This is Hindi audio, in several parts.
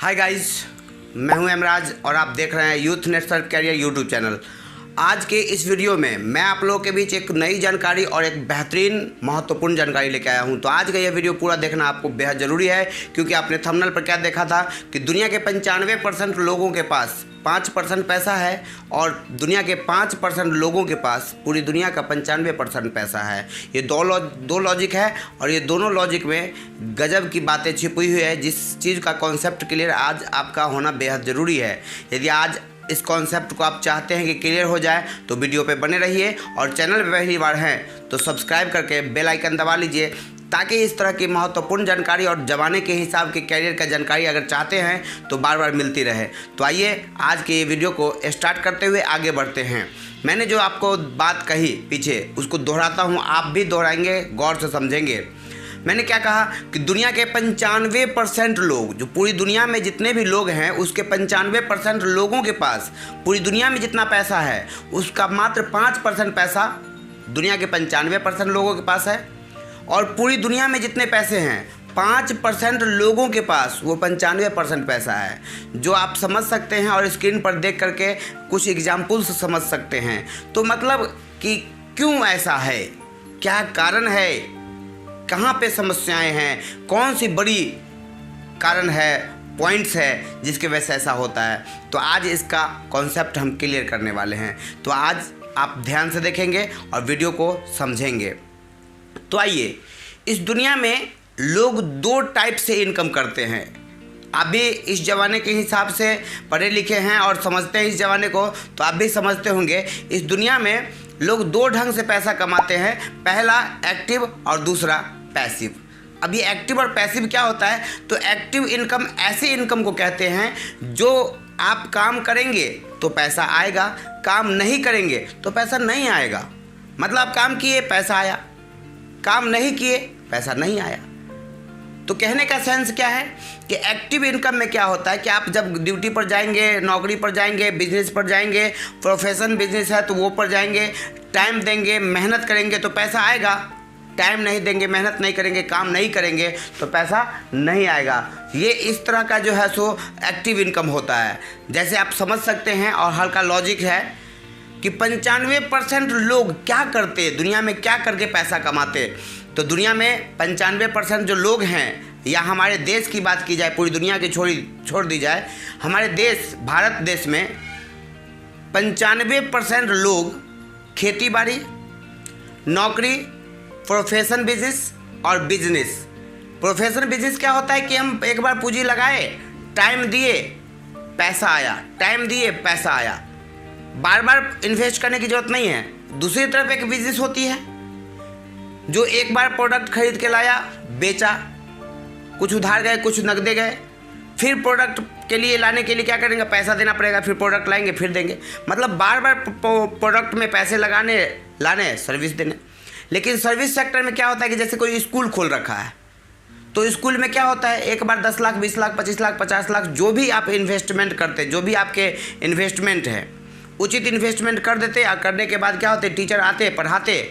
हाय गाइस, मैं हूं एमराज और आप देख रहे हैं youth net search career YouTube channel. आज के इस वीडियो में मैं आप लोगों के बीच एक नई जानकारी और एक बेहतरीन महत्वपूर्ण जानकारी लेके आया हूं। तो आज का यह वीडियो पूरा देखना आपको बेहद ज़रूरी है, क्योंकि आपने थंबनेल पर क्या देखा था कि दुनिया के 95% लोगों के पास 5% पैसा है और दुनिया के 5% लोगों के पास पूरी दुनिया का 95% पैसा है। ये दो लॉजिक है और ये दोनों लॉजिक में गजब की बातें छिपी हुई है, जिस चीज़ का कॉन्सेप्ट क्लियर आज आपका होना बेहद ज़रूरी है। यदि आज इस कॉन्सेप्ट को आप चाहते हैं कि क्लियर हो जाए तो वीडियो पे बने रहिए और चैनल पे पहली बार हैं तो सब्सक्राइब करके बेल आइकन दबा लीजिए, ताकि इस तरह की महत्वपूर्ण जानकारी और ज़माने के हिसाब के कैरियर का जानकारी अगर चाहते हैं तो बार बार मिलती रहे। तो आइए आज के ये वीडियो को स्टार्ट करते हुए आगे बढ़ते हैं। मैंने जो आपको बात कही पीछे उसको दोहराता हूँ, आप भी दोहराएंगे, गौर से समझेंगे। मैंने क्या कहा कि दुनिया के 95% लोग, जो पूरी दुनिया में जितने भी लोग हैं उसके 95% लोगों के पास पूरी दुनिया में जितना पैसा है उसका मात्र 5% पैसा दुनिया के 95% लोगों के पास है। और पूरी दुनिया में जितने पैसे हैं 5% लोगों के पास वो 95% पैसा है, जो आप समझ सकते हैं और स्क्रीन पर देख करके कुछ एग्जाम्पल्स समझ सकते हैं। तो मतलब कि क्यों ऐसा है, क्या कारण है, कहाँ पे समस्याएं हैं, कौन सी बड़ी कारण है, पॉइंट्स है जिसके वजह से ऐसा होता है। तो आज इसका कॉन्सेप्ट हम क्लियर करने वाले हैं। तो आज आप ध्यान से देखेंगे और वीडियो को समझेंगे। तो आइए, इस दुनिया में लोग दो टाइप से इनकम करते हैं। आप भी इस ज़माने के हिसाब से पढ़े लिखे हैं और समझते हैं इस ज़माने को, तो आप भी समझते होंगे इस दुनिया में लोग दो ढंग से पैसा कमाते हैं, पहला एक्टिव और दूसरा पैसिव। अब ये एक्टिव और पैसिव क्या होता है? तो एक्टिव इनकम ऐसे इनकम को कहते हैं जो आप काम करेंगे तो पैसा आएगा, काम नहीं करेंगे तो पैसा नहीं आएगा। मतलब आप काम किए पैसा आया, काम नहीं किए पैसा नहीं आया। तो कहने का सेंस क्या है कि एक्टिव इनकम में क्या होता है कि आप जब ड्यूटी पर जाएंगे, नौकरी पर जाएंगे, बिजनेस पर जाएंगे, प्रोफेशन बिजनेस है तो वो पर जाएंगे, टाइम देंगे, मेहनत करेंगे तो पैसा आएगा। टाइम नहीं देंगे, मेहनत नहीं करेंगे, काम नहीं करेंगे तो पैसा नहीं आएगा। ये इस तरह का जो है सो एक्टिव इनकम होता है। जैसे आप समझ सकते हैं और हल्का लॉजिक है कि 95% लोग क्या करते, दुनिया में क्या करके पैसा कमाते। तो दुनिया में 95% जो लोग हैं, या हमारे देश की बात की जाए, पूरी दुनिया की छोड़ दी जाए, हमारे देश भारत देश में 95% लोग खेती बाड़ी, नौकरी, प्रोफेशन बिजनेस और बिजनेस। प्रोफेशन बिजनेस क्या होता है कि हम एक बार पूंजी लगाए, टाइम दिए, पैसा आया, टाइम दिए, पैसा आया, बार बार इन्वेस्ट करने की ज़रूरत नहीं है। दूसरी तरफ एक बिजनेस होती है जो एक बार प्रोडक्ट खरीद के लाया, बेचा, कुछ उधार गए, कुछ नगदे गए, फिर प्रोडक्ट के लिए लाने के लिए क्या करेंगे, पैसा देना पड़ेगा, फिर प्रोडक्ट लाएंगे, फिर देंगे। मतलब बार बार प्रोडक्ट में पैसे लगाने, लाने, सर्विस देने। लेकिन सर्विस सेक्टर में क्या होता है कि जैसे कोई स्कूल खोल रखा है तो स्कूल में क्या होता है, एक बार 10 लाख, 20 लाख, 25 लाख, 50 लाख, जो भी आप इन्वेस्टमेंट करते, जो भी आपके इन्वेस्टमेंट है, उचित इन्वेस्टमेंट कर देते। और करने के बाद क्या होते, टीचर आते, पढ़ाते,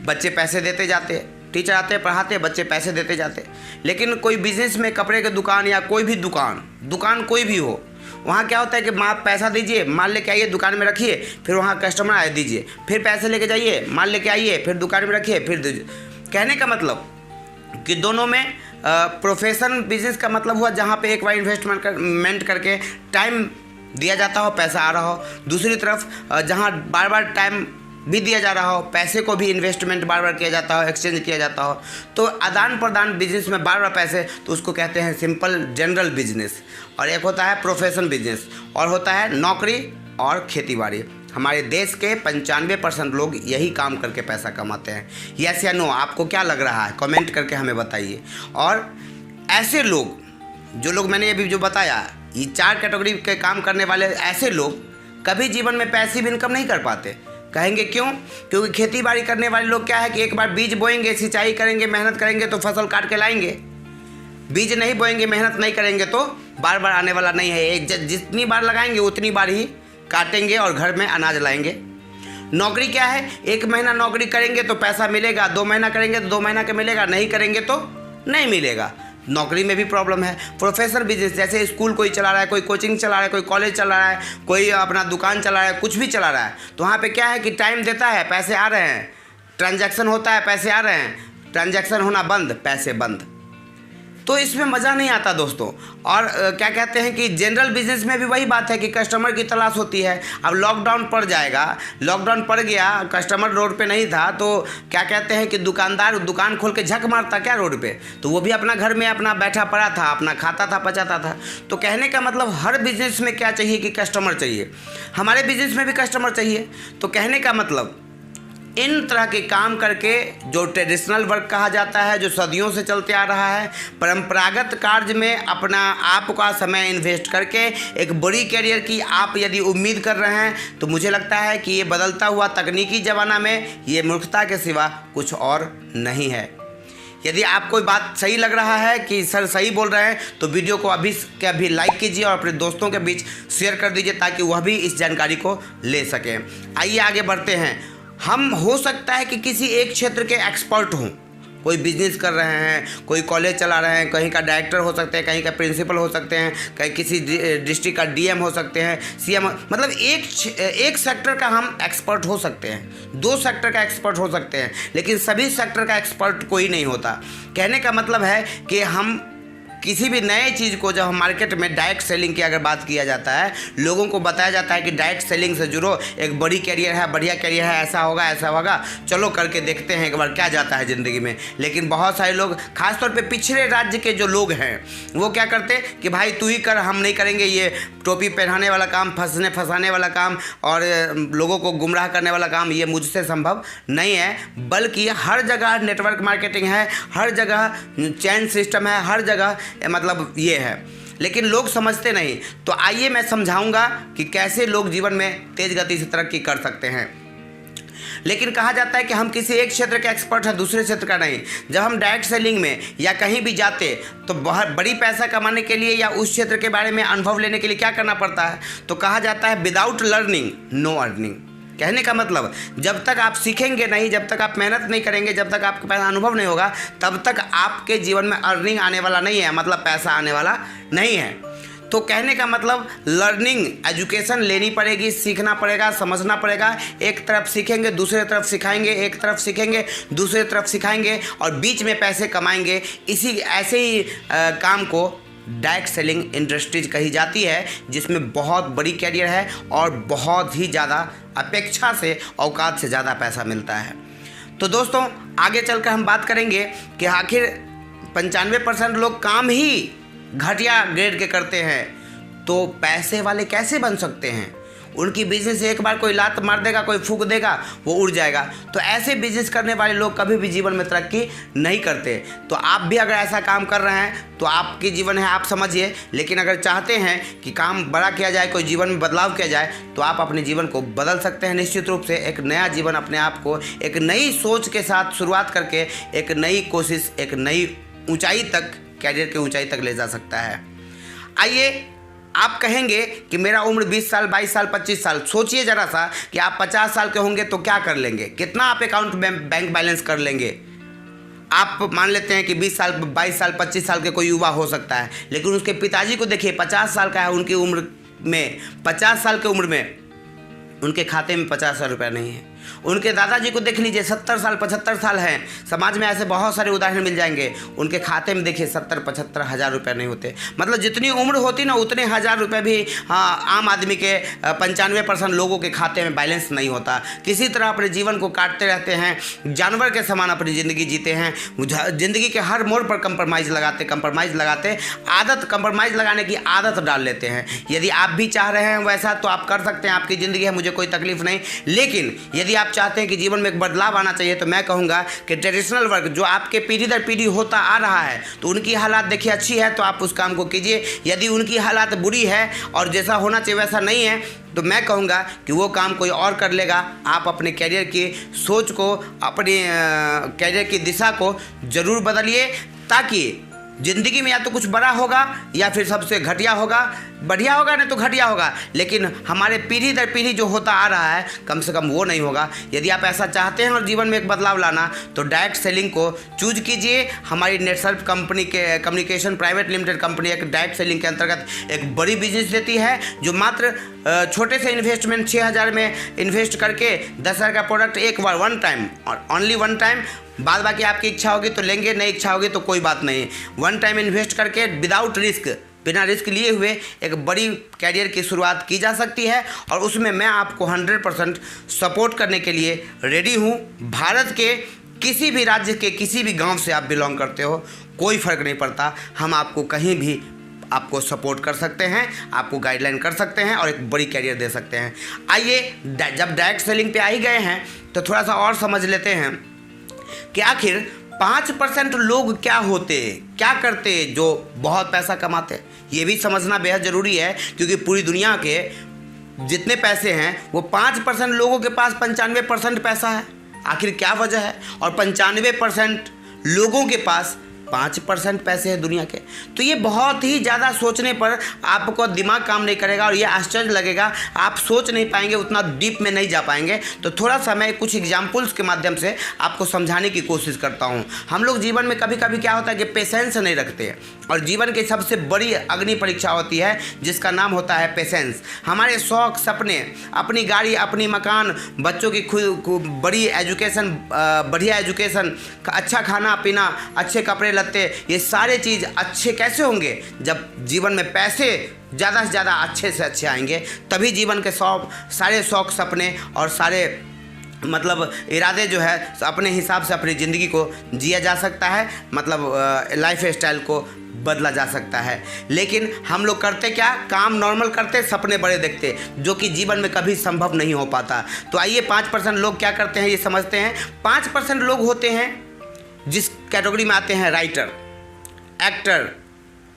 बच्चे पैसे देते जाते, टीचर आते, पढ़ाते, बच्चे पैसे देते जाते। लेकिन कोई बिजनेस में कपड़े की दुकान या कोई भी दुकान कोई भी हो, वहाँ क्या होता है कि आप पैसा दीजिए, माल लेके आइए, दुकान में रखिए, फिर वहाँ कस्टमर आए दीजिए, फिर पैसे लेके जाइए, माल लेके आइए, फिर दुकान में रखिए, फिर दीजिए। कहने का मतलब कि दोनों में प्रोफेशन बिजनेस का मतलब हुआ जहाँ पे एक बार इन्वेस्टमेंट करके टाइम दिया जाता हो, पैसा आ रहा हो। दूसरी तरफ जहाँ बार बार टाइम भी दिया जा रहा हो, पैसे को भी इन्वेस्टमेंट बार बार किया जाता हो, एक्सचेंज किया जाता हो, तो आदान प्रदान बिजनेस में बार बार पैसे, तो उसको कहते हैं सिंपल जनरल बिजनेस। और एक होता है प्रोफेशन बिजनेस और होता है नौकरी और खेतीबाड़ी। हमारे देश के 95% लोग यही काम करके पैसा कमाते हैं। यस या नो, आपको क्या लग रहा है, कमेंट करके हमें बताइए। और ऐसे लोग, जो लोग मैंने अभी जो बताया, ये 4 कैटेगरी के काम करने वाले ऐसे लोग कभी जीवन में पैसिव इनकम नहीं कर पाते। कहेंगे क्यों? क्योंकि खेती बाड़ी करने वाले लोग क्या है कि एक बार बीज बोएंगे, सिंचाई करेंगे, मेहनत करेंगे तो फसल काट के लाएंगे। बीज नहीं बोएंगे, मेहनत नहीं करेंगे तो बार बार आने वाला नहीं है। जितनी बार लगाएंगे उतनी बार ही काटेंगे और घर में अनाज लाएंगे। नौकरी क्या है, 1 महीना नौकरी करेंगे तो पैसा मिलेगा, 2 महीना करेंगे तो 2 महीना का मिलेगा, नहीं करेंगे तो नहीं मिलेगा। नौकरी में भी प्रॉब्लम है। प्रोफेशनल बिजनेस जैसे स्कूल कोई चला रहा है, कोई कोचिंग चला रहा है, कोई कॉलेज चला रहा है, कोई अपना दुकान चला रहा है, कुछ भी चला रहा है, तो वहाँ पे क्या है कि टाइम देता है, पैसे आ रहे हैं, ट्रांजैक्शन होता है, पैसे आ रहे हैं, ट्रांजैक्शन होना बंद, पैसे बंद, तो इसमें मज़ा नहीं आता दोस्तों। और क्या कहते हैं कि जनरल बिजनेस में भी वही बात है कि कस्टमर की तलाश होती है। अब लॉकडाउन पड़ जाएगा, लॉकडाउन पड़ गया, कस्टमर रोड पे नहीं था, तो क्या कहते हैं कि दुकानदार दुकान खोल के झक मारता क्या रोड पे, तो वो भी अपना घर में अपना बैठा पड़ा था, अपना खाता था, पचाता था। तो कहने का मतलब हर बिजनेस में क्या चाहिए कि कस्टमर चाहिए, हमारे बिजनेस में भी कस्टमर चाहिए। तो कहने का मतलब इन तरह के काम करके जो ट्रेडिशनल वर्क कहा जाता है, जो सदियों से चलते आ रहा है, परंपरागत कार्य में अपना आप का समय इन्वेस्ट करके एक बड़ी कैरियर की आप यदि उम्मीद कर रहे हैं, तो मुझे लगता है कि ये बदलता हुआ तकनीकी ज़माना में ये मूर्खता के सिवा कुछ और नहीं है। यदि आपको बात सही लग रहा है कि सर सही बोल रहे हैं, तो वीडियो को अभी के अभी लाइक कीजिए और अपने दोस्तों के बीच शेयर कर दीजिए ताकि वह भी इस जानकारी को ले सकें। आइए आगे बढ़ते हैं। हम हो सकता है कि किसी एक क्षेत्र के एक्सपर्ट हों, कोई बिजनेस कर रहे हैं, कोई कॉलेज चला रहे हैं, कहीं का डायरेक्टर हो सकते हैं, कहीं का प्रिंसिपल हो सकते हैं, कहीं किसी डिस्ट्रिक्ट का डीएम हो सकते हैं, सीएम, मतलब एक सेक्टर का हम एक्सपर्ट हो सकते हैं, 2 सेक्टर का एक्सपर्ट हो सकते हैं, लेकिन सभी सेक्टर का एक्सपर्ट कोई नहीं होता। कहने का मतलब है कि हम किसी भी नए चीज़ को जब हम मार्केट में डायरेक्ट सेलिंग की अगर बात किया जाता है, लोगों को बताया जाता है कि डायरेक्ट सेलिंग से जुड़ो, एक बड़ी कैरियर है, बढ़िया कैरियर है, ऐसा होगा ऐसा होगा, चलो करके देखते हैं एक बार क्या जाता है ज़िंदगी में। लेकिन बहुत सारे लोग, खासतौर पे पिछड़े राज्य के जो लोग हैं, वो क्या करते कि भाई तू ही कर, हम नहीं करेंगे, ये टोपी पहनाने वाला काम, फंसाने वाला काम और लोगों को गुमराह करने वाला काम ये मुझसे संभव नहीं है। बल्कि हर जगह नेटवर्क मार्केटिंग है, हर जगह चैन सिस्टम है, हर जगह मतलब ये है, लेकिन लोग समझते नहीं। तो आइए मैं समझाऊंगा कि कैसे लोग जीवन में तेज गति से तरक्की कर सकते हैं। लेकिन कहा जाता है कि हम किसी एक क्षेत्र के एक्सपर्ट हैं, दूसरे क्षेत्र का नहीं। जब हम डायरेक्ट सेलिंग में या कहीं भी जाते तो बहुत बड़ी पैसा कमाने के लिए या उस क्षेत्र के बारे में अनुभव लेने के लिए क्या करना पड़ता है, तो कहा जाता है विदाउट लर्निंग नो अर्निंग। कहने का मतलब जब तक आप सीखेंगे नहीं, जब तक आप मेहनत नहीं करेंगे, जब तक आपके पास अनुभव नहीं होगा, तब तक आपके जीवन में अर्निंग आने वाला नहीं है, मतलब पैसा आने वाला नहीं है। तो कहने का मतलब लर्निंग, एजुकेशन लेनी पड़ेगी, सीखना पड़ेगा, समझना पड़ेगा। एक तरफ सीखेंगे, दूसरे तरफ सिखाएंगे, एक तरफ सीखेंगे, दूसरे तरफ सिखाएंगे और बीच में पैसे कमाएंगे। ऐसे ही काम को डायरेक्ट सेलिंग इंडस्ट्रीज कही जाती है, जिसमें बहुत बड़ी कैरियर है और बहुत ही ज़्यादा अपेक्षा से, औकात से ज़्यादा पैसा मिलता है। तो दोस्तों आगे चलकर हम बात करेंगे कि आखिर 95% लोग काम ही घटिया ग्रेड के करते हैं, तो पैसे वाले कैसे बन सकते हैं? उनकी बिजनेस एक बार कोई लात मार देगा, कोई फूंक देगा, वो उड़ जाएगा। तो ऐसे बिजनेस करने वाले लोग कभी भी जीवन में तरक्की नहीं करते। तो आप भी अगर ऐसा काम कर रहे हैं तो आपकी जीवन है, आप समझिए। लेकिन अगर चाहते हैं कि काम बड़ा किया जाए, कोई जीवन में बदलाव किया जाए, तो आप अपने जीवन को बदल सकते हैं निश्चित रूप से। एक नया जीवन अपने आप को एक नई सोच के साथ शुरुआत करके एक नई कोशिश, एक नई ऊंचाई तक, कैरियर की ऊंचाई तक ले जा सकता है। आइए, आप कहेंगे कि मेरा उम्र 20 साल, 22 साल, 25 साल। सोचिए ज़रा सा कि आप 50 साल के होंगे तो क्या कर लेंगे, कितना आप अकाउंट में बैंक बैलेंस कर लेंगे। आप मान लेते हैं कि 20 साल, 22 साल, 25 साल के कोई युवा हो सकता है, लेकिन उसके पिताजी को देखिए 50 साल का है, उनकी उम्र में 50 साल की उम्र में उनके खाते में 50,000 रुपये नहीं है। उनके दादाजी को देख लीजिए, 70 साल, 75 साल हैं, समाज में ऐसे बहुत सारे उदाहरण मिल जाएंगे। उनके खाते में देखिए 70-75 हज़ार रुपये नहीं होते। मतलब जितनी उम्र होती ना, उतने हज़ार रुपये भी आम आदमी के 95% लोगों के खाते में बैलेंस नहीं होता। किसी तरह अपने जीवन को काटते रहते हैं, जानवर के समान अपनी ज़िंदगी जीते हैं। ज़िंदगी के हर मोड़ पर कंप्रोमाइज़ लगाते आदत, कंप्रोमाइज़ लगाने की आदत डाल लेते हैं। यदि आप भी चाह रहे हैं वैसा तो आप कर सकते हैं, आपकी ज़िंदगी है, मुझे कोई तकलीफ़ नहीं। लेकिन यदि आप चाहते हैं कि जीवन में एक बदलाव आना चाहिए, तो मैं कहूँगा कि ट्रेडिशनल वर्क जो आपके पीढ़ी दर पीढ़ी होता आ रहा है, तो उनकी हालात देखिए अच्छी है तो आप उस काम को कीजिए। यदि उनकी हालात बुरी है और जैसा होना चाहिए वैसा नहीं है, तो मैं कहूँगा कि वो काम कोई और कर लेगा। आप अपने कैरियर की सोच को, अपने कैरियर की दिशा को ज़रूर बदलिए, ताकि ज़िंदगी में या तो कुछ बड़ा होगा या फिर सबसे घटिया होगा, बढ़िया होगा नहीं तो घटिया होगा, लेकिन हमारे पीढ़ी दर पीढ़ी जो होता आ रहा है कम से कम वो नहीं होगा। यदि आप ऐसा चाहते हैं और जीवन में एक बदलाव लाना तो डायरेक्ट सेलिंग को चूज कीजिए। हमारी नेटसर्फ कंपनी के कम्युनिकेशन प्राइवेट लिमिटेड कंपनी एक डायरेक्ट सेलिंग के अंतर्गत एक बड़ी बिजनेस देती है, जो मात्र छोटे से इन्वेस्टमेंट 6,000 में इन्वेस्ट करके 10,000 का प्रोडक्ट एक बार वन टाइम और ओनली वन टाइम, बाद बाकी आपकी इच्छा होगी तो लेंगे, नहीं इच्छा होगी तो कोई बात नहीं, वन टाइम इन्वेस्ट करके विदाउट रिस्क, बिना रिस्क लिए हुए एक बड़ी कैरियर की शुरुआत की जा सकती है। और उसमें मैं आपको 100% सपोर्ट करने के लिए रेडी हूँ। भारत के किसी भी राज्य के किसी भी गांव से आप बिलोंग करते हो, कोई फ़र्क नहीं पड़ता, हम आपको कहीं भी आपको सपोर्ट कर सकते हैं, आपको गाइडलाइन कर सकते हैं और एक बड़ी कैरियर दे सकते हैं। आइए जब डायरेक्ट सेलिंग पे आ ही गए हैं तो थोड़ा सा और समझ लेते हैं कि आखिर 5% लोग क्या होते, क्या करते जो बहुत पैसा कमाते। ये भी समझना बेहद ज़रूरी है, क्योंकि पूरी दुनिया के जितने पैसे हैं वो 5% लोगों के पास 95% पैसा है। आखिर क्या वजह है? और 95% लोगों के पास 5% पैसे हैं दुनिया के। तो ये बहुत ही ज़्यादा सोचने पर आपको दिमाग काम नहीं करेगा और ये आश्चर्य लगेगा, आप सोच नहीं पाएंगे, उतना डीप में नहीं जा पाएंगे। तो थोड़ा सा मैं कुछ एग्जाम्पल्स के माध्यम से आपको समझाने की कोशिश करता हूँ। हम लोग जीवन में कभी कभी क्या होता है कि पेशेंस नहीं रखते, और जीवन की सबसे बड़ी अग्नि परीक्षा होती है जिसका नाम होता है पेशेंस। हमारे शौक, सपने, अपनी गाड़ी, अपनी मकान, बच्चों की खुद बड़ी एजुकेशन, बढ़िया एजुकेशन, अच्छा खाना पीना, अच्छे कपड़े लत्ते, ये सारे चीज़ अच्छे कैसे होंगे? जब जीवन में पैसे ज़्यादा से ज़्यादा अच्छे से अच्छे आएंगे, तभी जीवन के सारे शौक, सपने और सारे मतलब इरादे जो है अपने हिसाब से अपनी ज़िंदगी को जिया जा सकता है, मतलब लाइफ स्टाइल को बदला जा सकता है। लेकिन हम लोग करते क्या? काम नॉर्मल करते, सपने बड़े देखते, जो कि जीवन में कभी संभव नहीं हो पाता। तो आइए 5% लोग क्या करते हैं ये समझते हैं। 5% लोग होते हैं जिस कैटेगरी में आते हैं राइटर, एक्टर,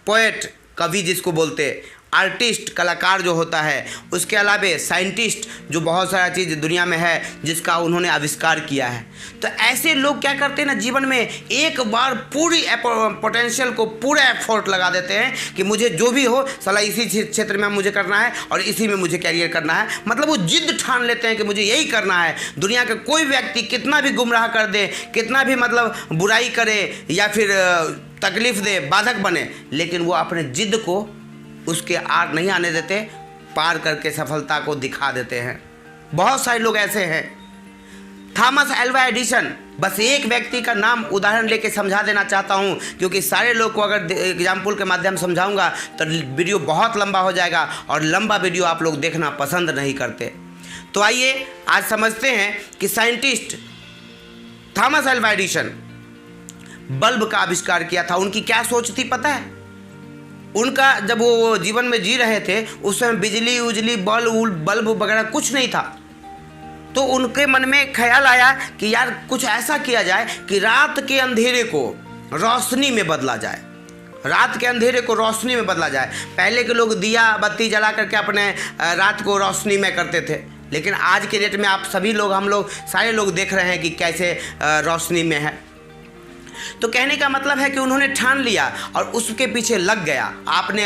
पोएट, कवि जिसको बोलते, आर्टिस्ट, कलाकार जो होता है, उसके अलावा साइंटिस्ट जो बहुत सारा चीज़ दुनिया में है जिसका उन्होंने आविष्कार किया है। तो ऐसे लोग क्या करते हैं ना, जीवन में एक बार पूरी पोटेंशियल को पूरा एफर्ट लगा देते हैं कि मुझे जो भी हो साला इसी क्षेत्र में मुझे करना है और इसी में मुझे कैरियर करना है। मतलब वो जिद ठान लेते हैं कि मुझे यही करना है। दुनिया के कोई व्यक्ति कितना भी गुमराह कर दे, कितना भी मतलब बुराई करे या फिर तकलीफ़ दे, बाधक बने, लेकिन वो अपने जिद को उसके आर नहीं आने देते, पार करके सफलता को दिखा देते हैं। बहुत सारे लोग ऐसे हैं। थॉमस एल्वा एडिसन, बस एक व्यक्ति का नाम उदाहरण लेके समझा देना चाहता हूं, क्योंकि सारे लोग को अगर एग्जाम्पल के माध्यम समझाऊंगा तो वीडियो बहुत लंबा हो जाएगा और लंबा वीडियो आप लोग देखना पसंद नहीं करते। तो आइए आज समझते हैं कि scientist Thomas Alva Edison bulb का आविष्कार किया था। उनकी क्या सोच थी पता है? उनका जब वो जीवन में जी रहे थे उस समय बिजली उजली बल्ब वगैरह कुछ नहीं था। तो उनके मन में ख्याल आया कि यार कुछ ऐसा किया जाए कि रात के अंधेरे को रोशनी में बदला जाए, रात के अंधेरे को रोशनी में बदला जाए। पहले के लोग दिया बत्ती जला करके अपने रात को रोशनी में करते थे, लेकिन आज के डेट में आप सभी लोग, हम लोग सारे लोग देख रहे हैं कि कैसे रोशनी में है। तो कहने का मतलब है कि उन्होंने ठान लिया और उसके पीछे लग गया।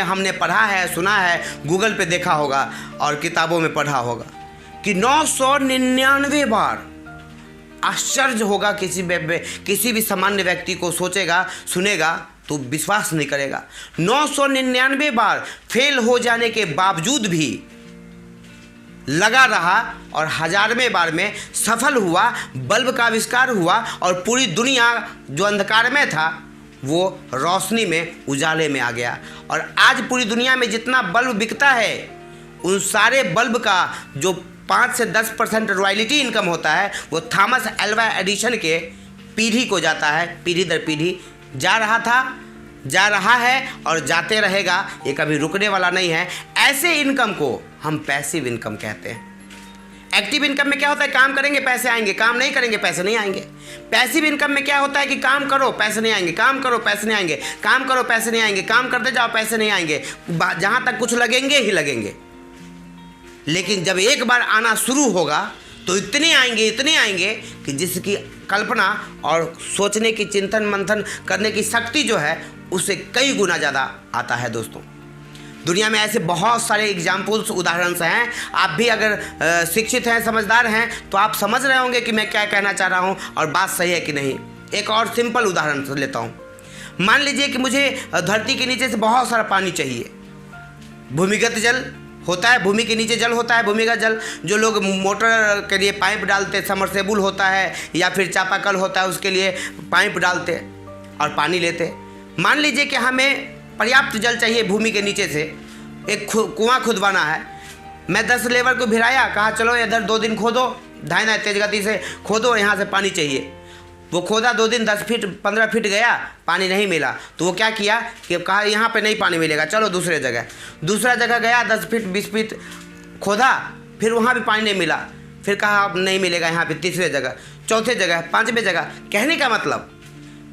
हमने पढ़ा है, सुना है, गूगल पे देखा होगा और किताबों में पढ़ा होगा कि 999 बार। आश्चर्य होगा किसी भी सामान्य व्यक्ति को, सोचेगा सुनेगा तो विश्वास नहीं करेगा। 999 बार फेल हो जाने के बावजूद भी लगा रहा और 1000वें बार में सफल हुआ, बल्ब का आविष्कार हुआ और पूरी दुनिया जो अंधकार में था वो रोशनी में, उजाले में आ गया। और आज पूरी दुनिया में जितना बल्ब बिकता है उन सारे बल्ब का जो 5 से 10% रॉयल्टी इनकम होता है वो थॉमस एल्वा एडिसन के पीढ़ी को जाता है। पीढ़ी दर पीढ़ी जा रहा था, जा रहा है और जाते रहेगा, ये कभी रुकने वाला नहीं है। ऐसे इनकम को हम पैसिव इनकम कहते हैं। एक्टिव इनकम में क्या होता है? काम करेंगे पैसे आएंगे, काम नहीं करेंगे पैसे नहीं आएंगे। पैसिव इनकम में क्या होता है कि काम करो पैसे नहीं आएंगे, काम करो पैसे नहीं आएंगे, काम करो पैसे नहीं आएंगे, काम करते जाओ पैसे नहीं आएंगे, जहाँ तक कुछ लगेंगे ही लगेंगे। लेकिन जब एक बार आना शुरू होगा तो इतने आएंगे कि जिसकी कल्पना और सोचने की, चिंतन मंथन करने की शक्ति जो है उससे कई गुना ज़्यादा आता है दोस्तों। दुनिया में ऐसे बहुत सारे एग्जाम्पल्स, उदाहरण हैं। आप भी अगर शिक्षित हैं, समझदार हैं, तो आप समझ रहे होंगे कि मैं क्या कहना चाह रहा हूँ और बात सही है कि नहीं। एक और सिंपल उदाहरण लेता हूँ। मान लीजिए कि मुझे धरती के नीचे से बहुत सारा पानी चाहिए। भूमिगत जल होता है, भूमि के नीचे जल होता है, भूमिगत जल जो लोग मोटर के लिए पाइप डालते, समरसेबुल होता है या फिर चापाकल होता है, उसके लिए पाइप डालते और पानी लेते। मान लीजिए कि हमें पर्याप्त जल चाहिए भूमि के नीचे से, एक कुआं खुदवाना है। मैं 10 लेबर को भिड़ाया, कहा चलो इधर 2 दिन खोदो, ढाई तेज गति से खोदो, यहाँ से पानी चाहिए। वो खोदा 2 दिन, 10 फीट 15 फीट गया, पानी नहीं मिला। तो वो क्या किया कि कहा यहाँ पे नहीं पानी मिलेगा, चलो दूसरा जगह गया, 10 फीट 20 फीट खोदा, फिर वहाँ भी पानी नहीं मिला। फिर कहा अब नहीं मिलेगा यहाँ पे, तीसरे जगह, चौथे जगह, 5वें जगह। कहने का मतलब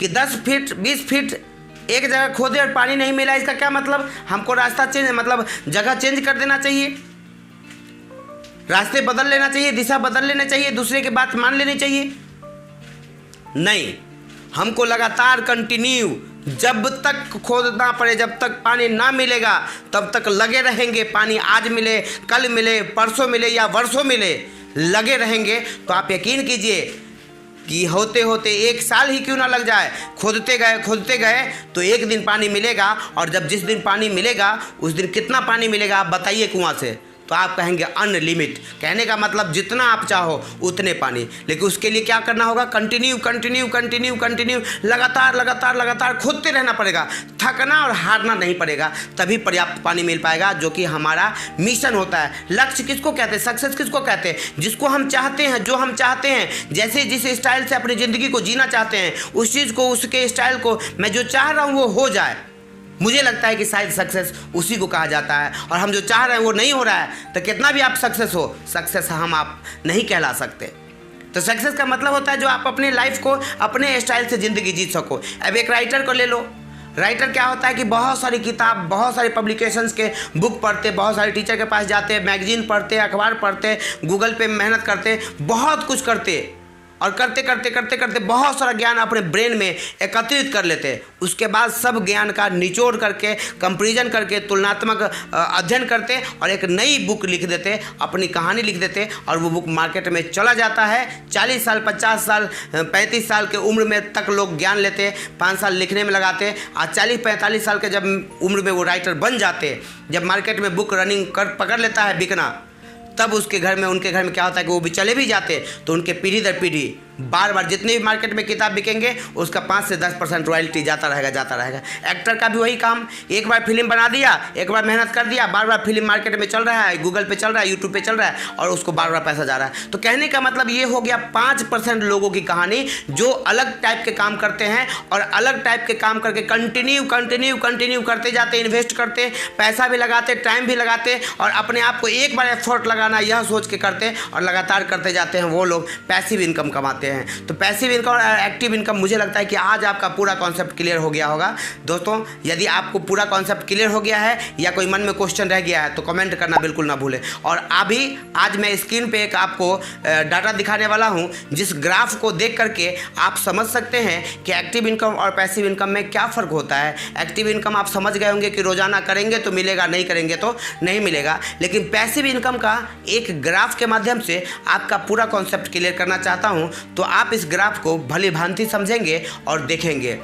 कि 10 फीट 20 फीट एक जगह खोदे और पानी नहीं मिला। इसका क्या मतलब? हमको रास्ता मतलब जगह चेंज कर देना चाहिए, रास्ते बदल लेना चाहिए, दिशा बदल लेना चाहिए, दूसरे की बात मान लेनी चाहिए। नहीं, हमको लगातार कंटिन्यू, जब तक खोदना पड़े, जब तक पानी ना मिलेगा तब तक लगे रहेंगे। पानी आज मिले, कल मिले, परसों मिले या वर्षों मिले, लगे रहेंगे। तो आप यकीन कीजिए कि होते होते 1 साल ही क्यों ना लग जाए, खोदते गए तो एक दिन पानी मिलेगा। और जब जिस दिन पानी मिलेगा उस दिन कितना पानी मिलेगा आप बताइए कुआं से? तो आप कहेंगे अनलिमिट। कहने का मतलब जितना आप चाहो उतने पानी। लेकिन उसके लिए क्या करना होगा? कंटिन्यू लगातार खोदते रहना पड़ेगा। थकना और हारना नहीं पड़ेगा, तभी पर्याप्त पानी मिल पाएगा, जो कि हमारा मिशन होता है। लक्ष्य किसको कहते हैं? सक्सेस किसको कहते हैं? जिसको हम चाहते हैं, जो हम चाहते हैं, जैसे जिस स्टाइल से अपनी ज़िंदगी को जीना चाहते हैं, उस चीज़ को, उसके स्टाइल को मैं जो चाह रहा हूँ वो हो जाए। मुझे लगता है कि शायद सक्सेस उसी को कहा जाता है। और हम जो चाह रहे हैं वो नहीं हो रहा है, तो कितना भी आप सक्सेस हो, सक्सेस आप नहीं कहला सकते। तो सक्सेस का मतलब होता है जो आप अपनी लाइफ को अपने स्टाइल से ज़िंदगी जी सको। अब एक राइटर को ले लो। राइटर क्या होता है कि बहुत सारी किताब, बहुत सारी पब्लिकेशंस के बुक पढ़ते, बहुत सारे टीचर के पास जाते, मैगजीन पढ़ते, अखबार पढ़ते, गूगल पे मेहनत करते, बहुत कुछ करते, और करते बहुत सारा ज्ञान अपने ब्रेन में एकत्रित कर लेते। उसके बाद सब ज्ञान का निचोड़ करके, कंपैरिजन करके, तुलनात्मक अध्ययन करते और एक नई बुक लिख देते, अपनी कहानी लिख देते। और वो बुक मार्केट में चला जाता है। 40 साल, 50 साल, 35 साल के उम्र में तक लोग ज्ञान लेते, 5 साल लिखने में लगाते, और 40-45 साल के जब उम्र में वो राइटर बन जाते, जब मार्केट में बुक रनिंग पकड़ लेता है बिकना, तब उसके घर में, उनके घर में क्या होता है कि वो भी चले भी जाते, तो उनके पीढ़ी दर पीढ़ी बार बार जितने भी मार्केट में किताब बिकेंगे उसका 5 से 10% रॉयल्टी जाता रहेगा। एक्टर का भी वही काम, एक बार फिल्म बना दिया, एक बार मेहनत कर दिया, बार बार फिल्म मार्केट में चल रहा है, गूगल पे चल रहा है, यूट्यूब पे चल रहा है, और उसको बार बार पैसा जा रहा है। तो कहने का मतलब ये हो गया 5% लोगों की कहानी जो अलग टाइप के काम करते हैं, और अलग टाइप के काम करके कंटिन्यू करते जाते, इन्वेस्ट करते, पैसा भी लगाते, टाइम भी लगाते, और अपने आप को एक बार एफर्ट लगाना यह सोच के करते और लगातार करते जाते हैं। वो लोग पैसिव इनकम कमाते हैं। तो पैसिव इनकम और एक्टिव इनकम, मुझे लगता है कि आज आपका पूरा कॉन्सेप्ट क्लियर हो गया होगा। दोस्तों, यदि आपको पूरा कॉन्सेप्ट क्लियर हो गया है या कोई मन में क्वेश्चन रह गया है तो कमेंट करना बिल्कुल ना भूलें। और अभी आज मैं स्क्रीन पे एक आपको डाटा दिखाने वाला हूं, जिस ग्राफ को देख करके आप समझ सकते हैं कि एक्टिव इनकम और पैसिव इनकम में क्या फ़र्क होता है। एक्टिव इनकम आप समझ गए होंगे कि रोज़ाना करेंगे तो मिलेगा, नहीं करेंगे तो नहीं मिलेगा। लेकिन पैसिव इनकम का एक ग्राफ के माध्यम से आपका पूरा कॉन्सेप्ट क्लियर करना चाहता हूं, तो आप इस ग्राफ को भली भांति समझेंगे और देखेंगे।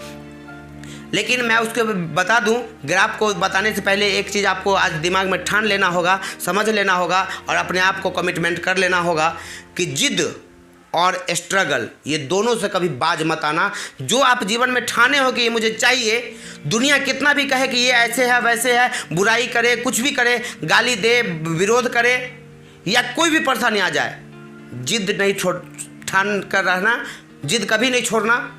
लेकिन मैं उसको बता दूं, ग्राफ को बताने से पहले एक चीज़ आपको आज दिमाग में ठान लेना होगा, समझ लेना होगा और अपने आप को कमिटमेंट कर लेना होगा कि जिद और स्ट्रगल, ये दोनों से कभी बाज मत आना। जो आप जीवन में ठाने हो कि ये मुझे चाहिए, दुनिया कितना भी कहे कि ये ऐसे है वैसे है, बुराई करे, कुछ भी करे, गाली दे, विरोध करे या कोई भी परेशानी आ जाए, जिद नहीं ठान कर रहना, जिद कभी नहीं छोड़ना।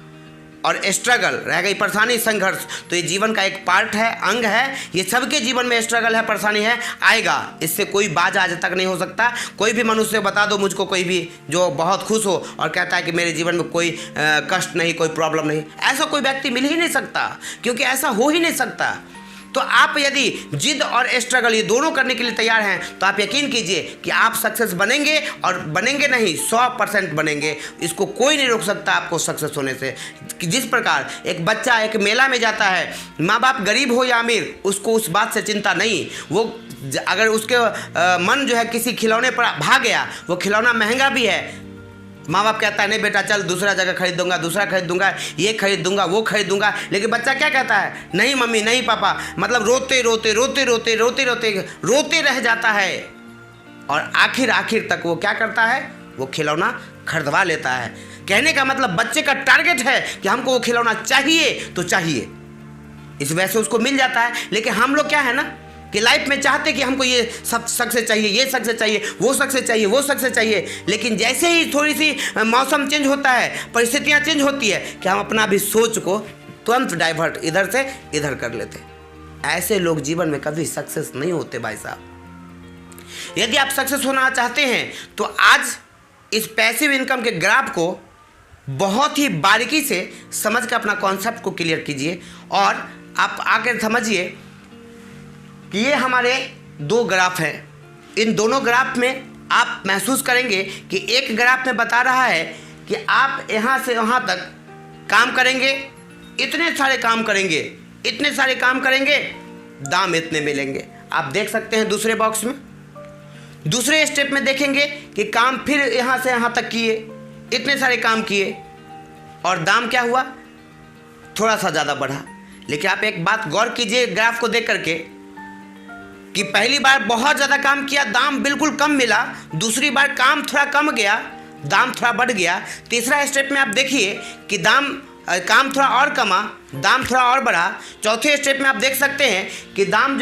और स्ट्रगल रह गई, परेशानी, संघर्ष, तो ये जीवन का एक पार्ट है, अंग है। ये सबके जीवन में स्ट्रगल है, परेशानी है, आएगा। इससे कोई बाज आज तक नहीं हो सकता। कोई भी मनुष्य बता दो मुझको, कोई भी जो बहुत खुश हो और कहता है कि मेरे जीवन में कोई कष्ट नहीं, कोई प्रॉब्लम नहीं, ऐसा कोई व्यक्ति मिल ही नहीं सकता, क्योंकि ऐसा हो ही नहीं सकता। तो आप यदि जिद और स्ट्रगल ये दोनों करने के लिए तैयार हैं तो आप यकीन कीजिए कि आप सक्सेस बनेंगे, और बनेंगे नहीं 100% बनेंगे। इसको कोई नहीं रोक सकता आपको सक्सेस होने से। कि जिस प्रकार एक बच्चा एक मेला में जाता है, माँ बाप गरीब हो या अमीर, उसको उस बात से चिंता नहीं। वो अगर उसके मन जो है किसी खिलौने पर भाग गया, वो खिलौना महंगा भी है, माँ बाप कहता है नहीं बेटा चल दूसरा जगह खरीद दूंगा, दूसरा खरीद दूंगा, ये खरीद दूंगा, वो खरीद दूंगा, लेकिन बच्चा क्या कहता है, नहीं मम्मी नहीं पापा, मतलब रोते रोते रोते रोते रोते रोते रोते रह जाता है। और आखिर तक वो क्या करता है, वो खिलौना खरीदवा लेता है। कहने का मतलब बच्चे का टारगेट है कि हमको वो खिलौना चाहिए तो चाहिए, इस वजह से उसको मिल जाता है। लेकिन हम लोग क्या है ना कि लाइफ में चाहते कि हमको ये सब सक्सेस चाहिए, ये सक्सेस चाहिए, वो सक्सेस चाहिए, वो सक्सेस चाहिए, लेकिन जैसे ही थोड़ी सी मौसम चेंज होता है, परिस्थितियाँ चेंज होती है, कि हम अपना भी सोच को तुरंत डाइवर्ट इधर से इधर कर लेते। ऐसे लोग जीवन में कभी सक्सेस नहीं होते भाई साहब। यदि आप सक्सेस होना चाहते हैं तो आज इस पैसिव इनकम के ग्राफ को बहुत ही बारीकी से समझ के अपना कॉन्सेप्ट को क्लियर कीजिए, और आप आकर समझिए कि ये हमारे दो ग्राफ हैं। इन दोनों ग्राफ में आप महसूस करेंगे कि एक ग्राफ में बता रहा है कि आप यहाँ से वहाँ तक काम करेंगे, इतने सारे काम करेंगे, इतने सारे काम करेंगे, दाम इतने मिलेंगे। आप देख सकते हैं दूसरे बॉक्स में। दूसरे स्टेप में देखेंगे कि काम फिर यहाँ से यहाँ तक किए, इतने सारे काम किए, और दाम क्या हुआ, थोड़ा सा ज़्यादा बढ़ा। लेकिन आप एक बात गौर कीजिए ग्राफ को देख करके कि पहली बार बहुत ज़्यादा काम किया, दाम बिल्कुल कम मिला, दूसरी बार काम थोड़ा कम गया, दाम थोड़ा बढ़ गया, तीसरा स्टेप में आप देखिए कि काम थोड़ा और कमा, दाम थोड़ा और बढ़ा, चौथे स्टेप में आप देख सकते हैं कि काम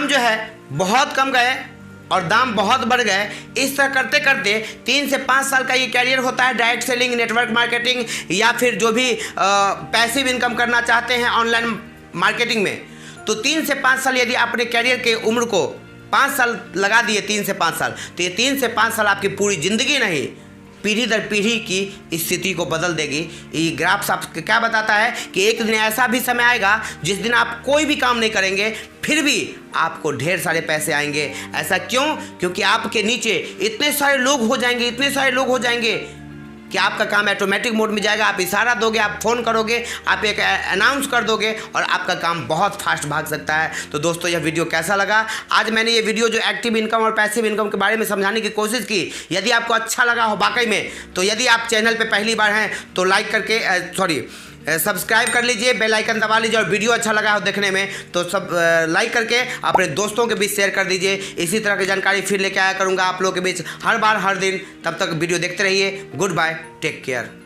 जो है बहुत कम गए और दाम बहुत बढ़ गए। इस तरह करते करते 3 से 5 साल का ये कैरियर होता है डायरेक्ट सेलिंग, नेटवर्क मार्केटिंग, या फिर जो भी पैसिव इनकम करना चाहते हैं ऑनलाइन मार्केटिंग में। तो 3 से 5 साल यदि अपने कैरियर के उम्र को 5 साल लगा दिए, 3 से 5 साल, तो ये 3 से 5 साल आपकी पूरी ज़िंदगी नहीं, पीढ़ी दर पीढ़ी की स्थिति को बदल देगी। ये ग्राफ आपको क्या बताता है कि एक दिन ऐसा भी समय आएगा जिस दिन आप कोई भी काम नहीं करेंगे, फिर भी आपको ढेर सारे पैसे आएंगे। ऐसा क्यों? क्योंकि आपके नीचे इतने सारे लोग हो जाएंगे, इतने सारे लोग हो जाएंगे कि आपका काम ऑटोमेटिक मोड में जाएगा। आप इशारा दोगे, आप फ़ोन करोगे, आप एक अनाउंस कर दोगे, और आपका काम बहुत फास्ट भाग सकता है। तो दोस्तों यह वीडियो कैसा लगा? आज मैंने ये वीडियो जो एक्टिव इनकम और पैसिव इनकम के बारे में समझाने की कोशिश की, यदि आपको अच्छा लगा हो वाकई में, तो यदि आप चैनल पर पहली बार हैं तो लाइक करके सब्सक्राइब कर लीजिए, बेल आइकन दबा लीजिए, और वीडियो अच्छा लगा हो देखने में तो सब लाइक करके अपने दोस्तों के बीच शेयर कर दीजिए। इसी तरह की जानकारी फिर लेके आया करूँगा आप लोगों के बीच हर बार हर दिन। तब तक वीडियो देखते रहिए। Good bye, take care.